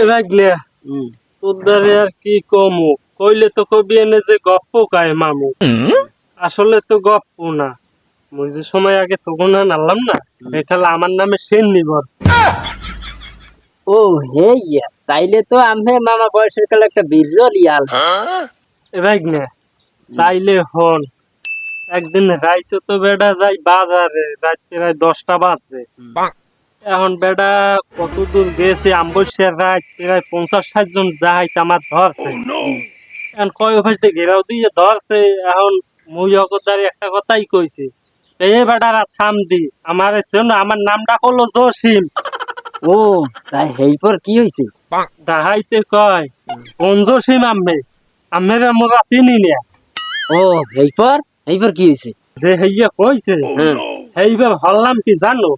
লাগলে তোদের আর কি কমু কইলে তো কবি এনে যে গপ্প কায় মামু আসলে তো গপ্প না মুই যে সময় আগে তখন আনলাম না এটা আমার নামে সেন নিবর ও হে ইয়া তাইলে তো আমি মামা বয়সের কালে একটা বিরল ইয়াল লাগলে তাইলে হন একদিন রাইতে তো বেড়া যাই বাজারে রাত প্রায় 10টা বাজছে এখন বেড়া কত দূর গেছে আম্বসিয়ার রাত প্রায় 50-60 জন যাইতে আমার ধরছে এখন কয় অফিসে ঘেরাও দিয়ে ধরছে এখন মুই অগদারি একটা কথাই কইছি এই বেটারা থাম দি আমার আমার নামটা হলো জসিম ও তাই হেই পর কি হইছে ডাহাইতে কয় কোন জসিম আম্মের মোরা চিনি না ও হেই পর কি হইছে যে হেইয়া কইছে এইবার হল্লাম কি জানো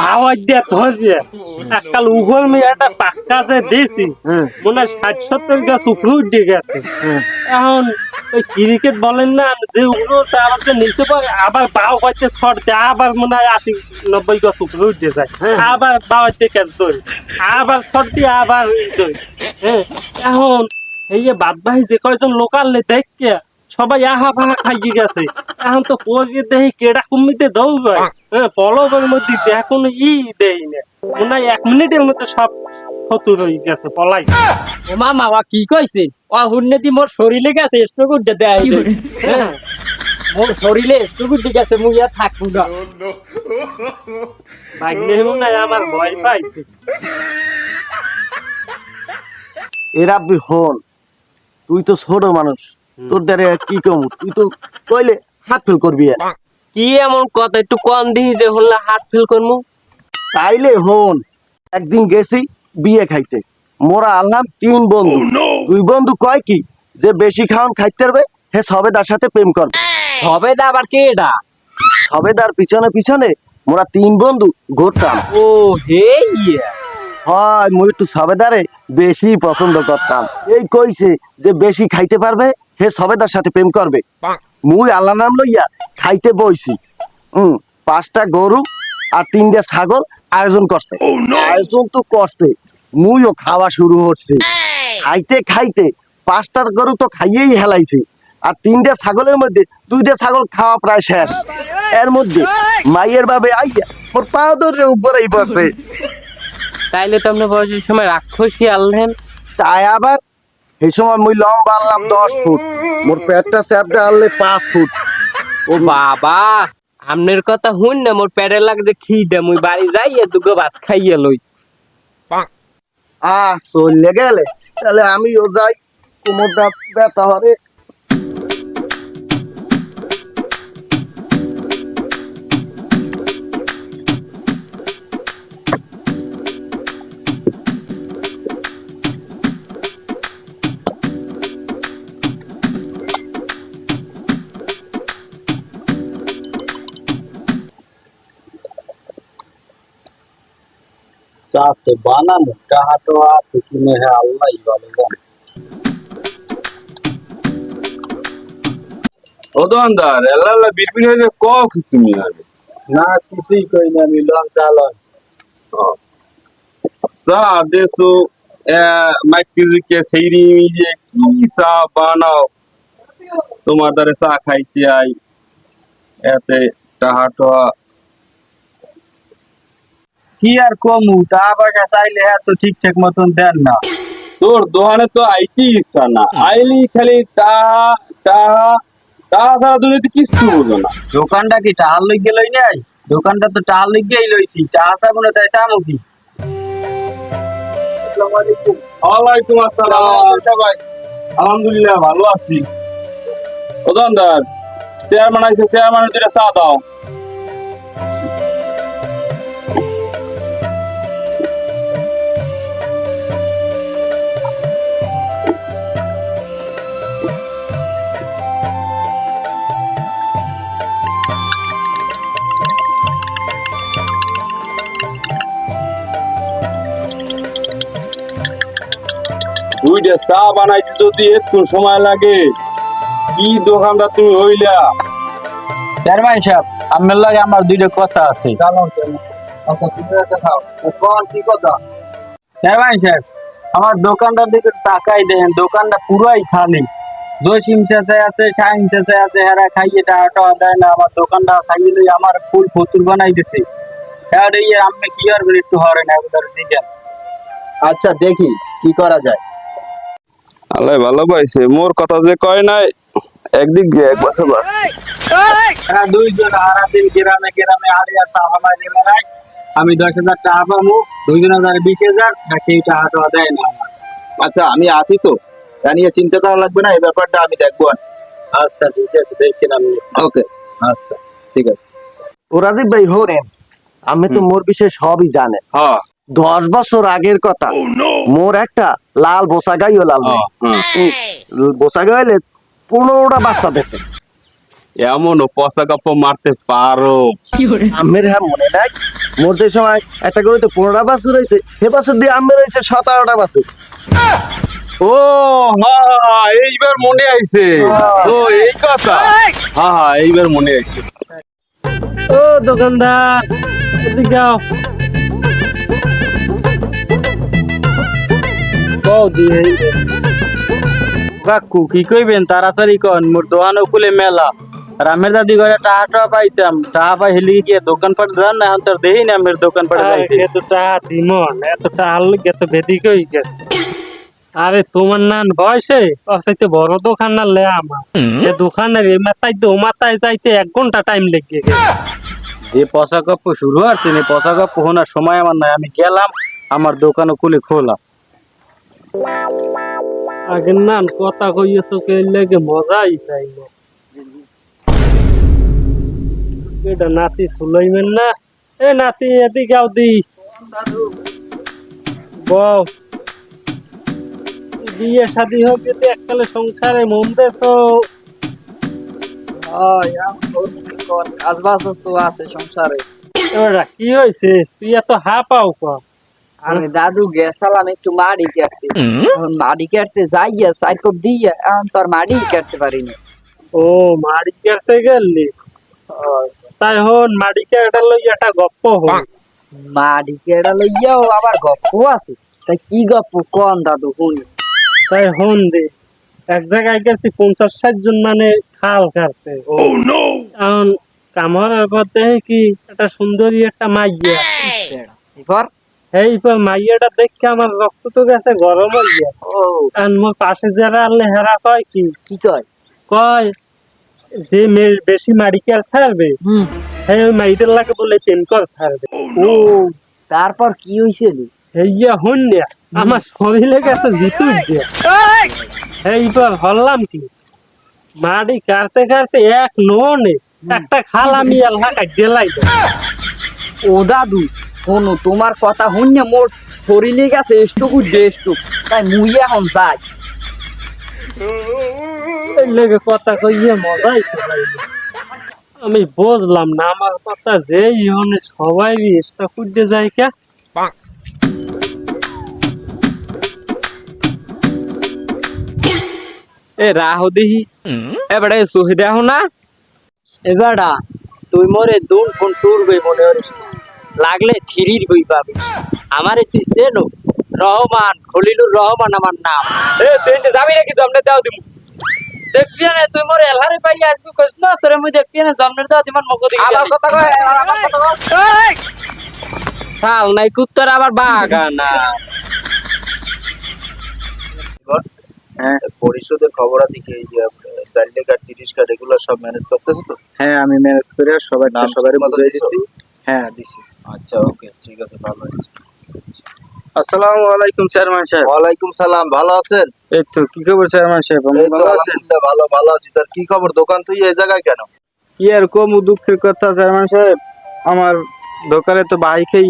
পাওয়ার দিয়ে ধরে এককাল উগল মেয়ে একটা পাক্কা যে দিয়েছি মনে হয় 60-70 গাছ উপরে উঠে গেছে এখন ওই ক্রিকেট বলেন না যে উগলো আবার যে নিচে পড়ে আবার বাও হইতে শট দেয় আবার মনে হয় 80-90 গাছ উপরে উঠে যায় আবার বাও হইতে ক্যাচ ধরে আবার শট দিয়ে আবার হ্যাঁ এখন এই যে বাদ ভাই যে কয়জন লোকাল দেখে সবাই আহা ফাহা খাইয়ে গেছে এখন তো কোয়ে দেহি কেডা কুমিতে দৌ যায় হ্যাঁ পলবের মধ্যে এখন দেই না মনে হয় 1 মিনিটের মধ্যে সব ফতুর হয়ে গেছে পলাই ও মামা ওয়া কি কইছে ও হুন্নেতি মোর শরীরে গেছে স্ট্রোক উঠে দেয় হ্যাঁ মোর শরীরে স্ট্রোক উঠে গেছে মুই আর থাকবো না ভাগ্নে মনে হয় আমার ভয় পাইছে এরা হল তুই তো ছোট মানুষ তোর দ্বারা কি কম তুই তো কইলে হাত ফেল করবি কি এমন কথা একটু কম দিই যে হল্লা হাত ফেল করমু তাইলে হন একদিন গেছি বিয়ে খাইতে মোরা আনলাম 3 বন্ধু 2 বন্ধু কয় কি যে বেশি খাওয়ান খাইতে পারবে হে সবেদার সাথে প্রেম করবে হবে দা আবার কে এটা সবেদার পিছনে পিছনে মোরা 3 বন্ধু ঘুরতাম ও হে ইয়া হয় মুই একটু সবেদারে বেশি পছন্দ করতাম এই কইছে যে বেশি খাইতে পারবে হে সবেদার সাথে প্রেম করবে মুই আল্লাহ নাম লইয়া খাইতে বইছি 5টা গরু আর 3টা ছাগল আয়োজন করছে আয়োজন তো করছে মুইও খাওয়া শুরু হচ্ছে খাইতে খাইতে 5টার গরু তো খাইয়েই হেলাইছে আর 3টা ছাগলের মধ্যে 2টা ছাগল খাওয়া প্রায় শেষ এর মধ্যে মাইয়ের বাবে আইয়া ওর পা ধরে উপরেই পড়ছে তাইলে তো আপনি বয়সের সময় রাক্ষসী আনলেন তাই আবার এই সময় মুই লম্বা আনলাম 10 ফুট মোর পেটটা চ্যাপটা আনলে 5 ফুট ও বাবা আমনের কথা হুন না মোর পেটে লাগছে খিদে মুই বাড়ি যাইয়ে দুগো ভাত খাইয়ে লই চলে গেলে তাহলে আমিও যাই কোমরটা ব্যথা হবে চাতে বানানো টাহা তো আছে কিনে হ্যাঁ আল্লাহ ভালো জানে ও দোকানদার এল্লা বিড়বিড় হয়ে কক তুমি আগে না কিছুই কই না আমি লং চালন সা দেশো মাইকিকে সেইরি যে কি চা বানাও তোমার দ্বারে চা খাইতে আই এতে টাহাটা কি আর কমু তা আবার চাইলে হ্যাঁ তো ঠিকঠাক মতন দেন না তোর দোকানে তো আইতে ইচ্ছা না আইলি খালি টাহা টাহা টাহা ছাড়া দুনিয়াতে কিছু বুঝো না দোকানটা কি টাহার লই গেলই নাই দোকানটা তো টাহার লই গেই লইছি টাহা চাবো না তাই চামু কি ওয়ালাইকুম আসসালাম সবাই আলহামদুলিল্লাহ ভালো আছি ও দোকানদার চেয়ারম্যান আইছে চেয়ারম্যানের দুইটা চা দাও দুইটা চা বানাইতে যদি একটু সময় লাগে কি দোকানটা তুমি হইলা চেয়ারম্যান সাহেব আপনার লাগে আমার দুইটা কথা আছে আচ্ছা তুমি একটা খাও কোন কি কথা চেয়ারম্যান সাহেব আমার দোকানটার দিকে তাকাই দেখেন, দোকানটা পুরাই খালি। জসিম চাচা আছে, শাহিন চাচা আছে, হেরা খাইয়ে টাকা দেয় না, আমার দোকানটা খাইয়ে লই আমার ফুল ফতুর বানাই দিছে। হ্যাঁ রে, আপনি কি করবেন একটু হরেন একবার দিকেন। আচ্ছা দেখি কি করা যায়। আল্লাহ ভালো পাইছে, মোর কথা যে কয় নাই একদিক দিয়ে এক বছর বাস। হ্যাঁ, দুইজন সারাদিন গ্রামে গ্রামে আড়ে আর সাফামাই নেমে নাই। আমি 10,000 টাকা পাবো, 2,000 20,000 নাকি টাকা দেয় না আমার। আচ্ছা আমি আছি তো, তা নিয়ে চিন্তা করা লাগবে না, এই ব্যাপারটা আমি দেখবো। আচ্ছা ঠিক আছে, দেখেন আপনি। ওকে, আচ্ছা ঠিক আছে। ও রাজীব ভাই হোরেন, আমি তো মোর বিষয়ে সবই জানে। হ্যাঁ 10 বছর আগের কথা। মোর একটা লাল বোসা গাইও লাল বোসা গাইলে 15টা বাচ্চা দেশে। এমনও পচা গপ্প মারতে পারো? আমের হ্যাঁ মনে নাই, মোর যে সময় একটা করে তো 15টা বাছুর রয়েছে, সে বছর দিয়ে আমের রয়েছে 17টা বাছুর। ও হ্যাঁ, এইবার মনে আইছে। ও এই কথা, হ্যাঁ এইবার মনে আইছে। ও দোকানদার, এদিকে যাও। কও দিয়ে কাকু কি কইবেন তাড়াতাড়ি কন, মোর দোকানও খুলে মেলা। রামের দাদি ঘরে টাকা পাইতাম, টাকা পাই হেলি গিয়ে দোকান পাট যান না, এখন তোর দেহি না আমের দোকান পাটে যাইতে। এতটা দিমন, এতটা আলু গেছে বেদিক হয়ে গেছে। আরে তোমার নান বয়সে অসাইতে বড় দোকান না লে আমার এ দোকানের এই মাথায় তো ও মাথায় যাইতে 1 ঘন্টা টাইম লেগে গেছে। যে পচা গপ্প শুরু হচ্ছে না, পচা গপ্প শোনার সময় আমার নাই। আমি গেলাম, আমার দোকানও খুলে খোলা। আগের নান কথা কইয়ে তোকে লেগে মজাই পাই না। এটা নাতি সুলাইমেন না? এ নাতি এদিকে আও দি। বউ বিয়ে শাদী হোক, যদি এককালে সংসারে মন দেছো। কাজ বাজ তো আছে সংসারে। এবার কি হয়েছে, তুই এত হা পাও কর? আমি দাদু গেছিলাম একটু মাড়ি কাটতে, এখন মাড়ি কাটতে যাইয়া সাইকপ দিয়ে এখন তো আর মাড়ি কাটতে পারিনি। ও মাড়ি কাটতে গেলি? তাই হন মাড়ি কাটা লই একটা গপ্প হল। মাড়ি কেড়া লইয়াও আবার গপ্প আছে, তাই কি গপ্প কোন দাদু শুনি। তাই হন দে, এক জায়গায় গেছি 50-60 জন মানে খাল কাটতে। এখন কামড়ের পর দেখে কি একটা সুন্দরী একটা মাইয়া। এবার এইবার মাইয়াটা দেখে আমার রক্ত তো গেছে গরম হইয়া। আর মোর পাশে যারা আনলে হেরা কয় কি কি কয়? কয় যে মেয়ে বেশি মাড়ি কেয়ার থাকবে হ্যাঁ ওই মাইটার লাগে বলে প্রেম কর থাকবে। ও তারপর কি হইছিল? হেইয়া হন না, আমার শরীরে গেছে জিতু দিয়া। এইবার হল্লাম কি মাড়ি কাটতে কাটতে এক নোনে একটা খাল আমি আল্লাহ কাটিয়ে লাইলাম। ও দাদু শোনো, তোমার কথা শুনে মোর শরীরে গেছে এষ্টুকু ডেস্টুক, তাই মুই এখন যাই। এই লেগে কথা কইয়ে মজাই পাইলাম। আমি বুঝলাম না আমার কথা যে ইহনে সবাই এসটা খুঁজতে যায় কে। এ রাহ দিহি, এবারে সুবিধা হো না। এবারা তুই মোরে দুন ফোন টুর বই মনে করিস না। লাগলে থিরির বই পাবি। আমারে তুই চেনো, রহমান, খলিলুর রহমান আমার নাম। এ তুই এনতে যাবি নাকি? জমনে দাও দিমু। দেখবি না তুই মোরে এলহারে পাই আজকে কইস না, তোরে মুই দেখবি না জন্মের দাও দিমান মকো দিবি। আমার কথা কয়, আমার কথা কয়। শাল নাই কুত্তার আবার বাগানা। হ্যাঁ, পরিশোধের খবরাদি কি, এই যে চাইল্ড কার্ড 30 কার্ড এগুলো সব ম্যানেজ করতেছ তো? হ্যাঁ আমি ম্যানেজ করে সবাই নাম সবাই ঠিক মতো বুঝাই দিছো? দিছি। হ্যাঁ দিছি। আচ্ছা ওকে, ঠিক আছে, ভালো আছে। আসসালামু আলাইকুম চেয়ারম্যান সাহেব। ওয়ালাইকুম সালাম, ভালো আছেন? এই তো কি খবর চেয়ারম্যান সাহেব? আপনি এই তো ভালো আছেন? আলহামদুলিল্লাহ ভালো ভালো আছি। তার কি খবর, দোকান তুই এই জায়গায় কেন? কি আর কম দুঃখের কথা চেয়ারম্যান সাহেব, আমার দোকানে তো বাইকে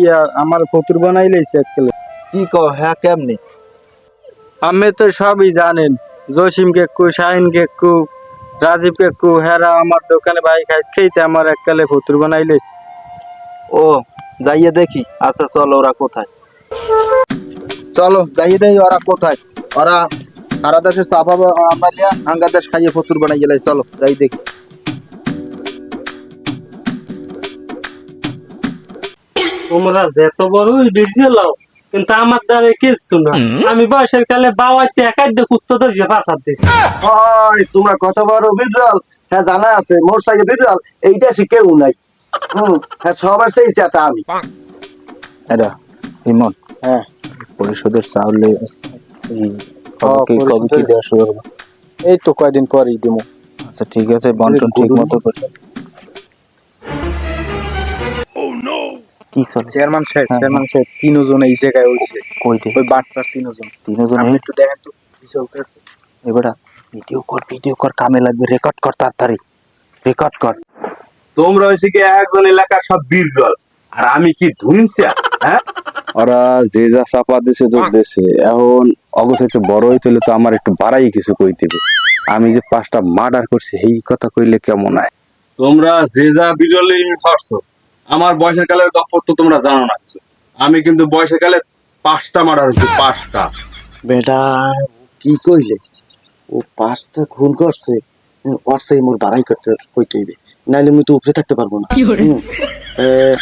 আমার ফতুর বানাই লাইছে একলে। কি কও, হ্যাঁ কেমনি? আপনি তো সবই জানেন, জসিম কেকু, শাহিন কেকু, রাজীব কেকু, হেরা আমার দোকানে বাইক খাইতে আমার এককালে ফতুর বানাই লাইছে। ও যাইয়ে দেখি। আচ্ছা চলো, ওরা কোথায়? চলো যাইয়ে দেখি ওরা কোথায়। ওরা সারা দেশে চাপা মারিয়া হাঙ্গা দেশ খাইয়ে ফতুর বানাই গেলাই। চলো যাই দেখি। তোমরা যেত বড়ই বেরিয়ে লাও, কিন্তু আমার দ্বারা কিচ্ছু না। আমি বয়সের কালে বাবাইতে একাই দিয়ে কুত্তো দিয়ে বাঁচার দিছি। হয় তোমরা কত বড় বিড়াল, হ্যাঁ জানা আছে মোর সাইকে বিড়াল এইটা সে কেউ নাই। হ্যাঁ সবার সেই চেতা আমি। এটা ইমন, হ্যাঁ পরিষদের চাউলে কবে কি দেওয়া শুরু হবে? এই তো কয়দিন পরেই দেবো। আচ্ছা ঠিক আছে, বন্টন ঠিক মতো করে। কি চলে? চেয়ারম্যান সাহেব, হ্যাঁ, চেয়ারম্যান সাহেব তিনজন এই জায়গায় উঠছে। কই দে? ওই বাটপার তিনজন। তিনজন আপনি একটু দেখেন তো কি চলতেছে। এবারে ভিডিও কর, কামে লাগবে, রেকর্ড কর তাড়াতাড়ি, রেকর্ড কর। তোমরা হয়েছে কি একজন এলাকার সব বীরগল, আর আমি কি ধুনছিয়া? হ্যাঁ, ওরা যে যা চাপা দিছে তো দেশে, এখন অগসাইতে বড় হইতে তো আমার একটু বাড়াই কিছু কই দিবে। আমি যে 5টা মার্ডার করছি এই কথা কইলে কেমন হয়? তোমরা যে যা বিরলে ধরছো, আমার বয়সের কালের গপ্প তো তোমরা জানো না কিছু। আমি কিন্তু বয়সের কালে 5টা মার্ডার হচ্ছে, 5টা। বেটা কি কইলে, ও 5টা খুন করছে, ওর সেই মোর বাড়াই করতে কইতে হইবে, নাইলে আমি তো উপরে থাকতে পারবো না।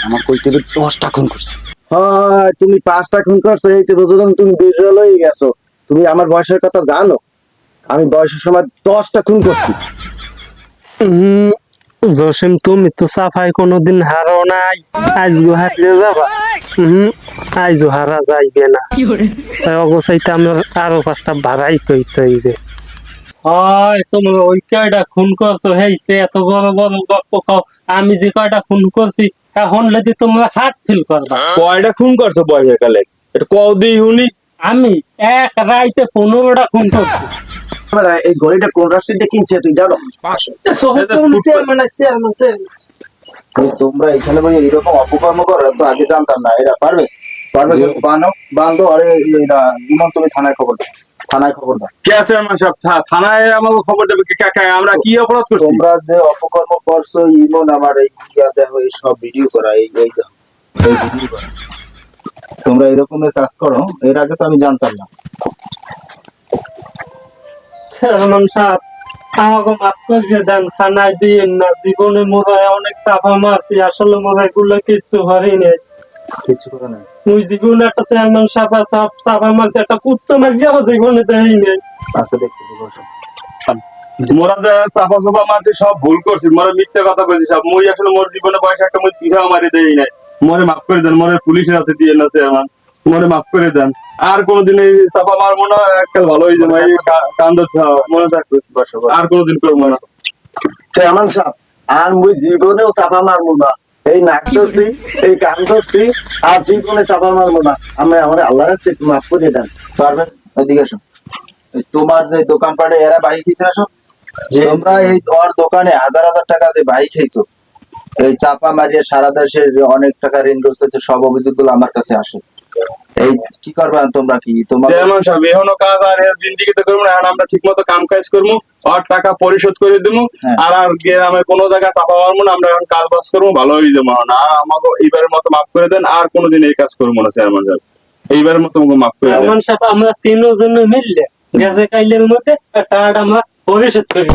আমার কইতে হইবে 10টা খুন করছে। হয় তুমি 5টা খুন করছো, এই তো বুঝলাম তুমি বিড়াল হয়ে গেছো। তুমি আমার বয়সের কথা জানো? আমি বয়সের সময় 10টা খুন করছি। জসিম তুমি তো সাফাই কোনোদিন হারো নাই, আজগো হারিয়ে যাবা। আইজো হারা যাইবে না। তাই অগোছাইতে আমার আরো 5টা ভাড়াই কইতে হইবে। হয় তোমরা ওই কয়টা খুন করছো, হেইতে এত বড় বড় গপ্প খাও। আমি যে কয়টা খুন করছি এখন যদি তোমরা হার্ট ফিল করবা। কয়টা খুন করছো বয়সের কালে? এটা কদি হুনি? আমি এক রাইতে 15টা খুন করছি। বেটা, এই ঘড়িটা কোন রাষ্ট্রীতে কিনছে তুই জানো? তোমরা এখানে ভাই এইরকম অপকর্ম করো তো আগে জানতাম না। এরা পারবেশ পারবেশ বান্ধব, আরে এরা ইমন তুমি থানায় খবর দাও, থানায় খবর দাও। কে আছে আমার সব থানায় আমাকে খবর দেবে? আমরা কি অপরাধ করছি? তোমরা যে অপকর্ম করছো, ইমন আমার এই ইয়া দেখো এই সব ভিডিও করা, এই ভিডিও করা। তোমরা এরকমের কাজ করো, এর আগে তো আমি জানতাম না। চেয়ারম্যান সাহেব আমাকে মাফ করে দেন, থানায় দিয়েন না। জীবনে মোরা অনেক চাপা মারছি, আসলে মোরা এগুলো কিছু হয়নি। কিছু করে না। মুই জীবনে একটা চেয়ারম্যান সাহেব সব চাপা মারছি, একটা কুত্তো মারিয়াও জীবনে দেয়নি। আচ্ছা দেখতেছি বসো। মোরা যে চাপা চাপা মারছি সব ভুল করছি, মোরা মিথ্যা কথা বলছি সব। মুই আসলে মোর জীবনে বয়সে একটা মুই পিঠা মারি দেই নাই। মোরে মাফ করে দেন, মোরে পুলিশের হাতে দিয়ে না চেয়ারম্যান, মোরে মাফ করে দেন। আর কোনোদিন এই চাপা মারবো না, একটা ভালো হয়ে যাবে। এই কান্দ মনে থাকবে, আর কোনোদিন করবো না। চেয়ারম্যান সাহেব আর মুই জীবনেও চাপা মারবো না। এই নাক ধরছি, এই কান ধরছি, আর জীবনে চাপা মারবো না। আমি আমার আল্লাহর কাছে একটু মাফ করে দেন। পারবেন এদিকে এসো। তোমার যে দোকানপাটে এরা বাইক খেতে আসো, তোমরা এই তোমার দোকানে হাজার হাজার টাকা দিয়ে বাইক খেয়েছো। এই চাপা মারিয়ে সারা দেশের অনেক টাকা ঋণগ্রস্ত হচ্ছে, সব অভিযোগগুলো আমার কাছে আসে। এই কি করবা তোমরা? কি তোমার চেয়ারম্যান সাহেব এখনো কাজ আর জিন্দিগিতে করবো না, এখন আমরা ঠিক মতো কাম কাজ করবো, আর টাকা পরিশোধ করে দেবো। হ্যাঁ। আর গ্রামের কোনো জায়গায় চাপা মারবো না, আমরা এখন কাজ বাজ করবো, ভালো হয়ে যাবো। আর আমাকে এইবারের মতো মাফ করে দেন, আর কোনোদিন এই কাজ করবো না চেয়ারম্যান সাহেব। এইবারের মতো আমাকে মাফ করে দেন। চেয়ারম্যান সাহেব আমরা 3 জন মিললে গ্যাসে কাইলের মধ্যে টাকাটা আমরা পরিশোধ করি।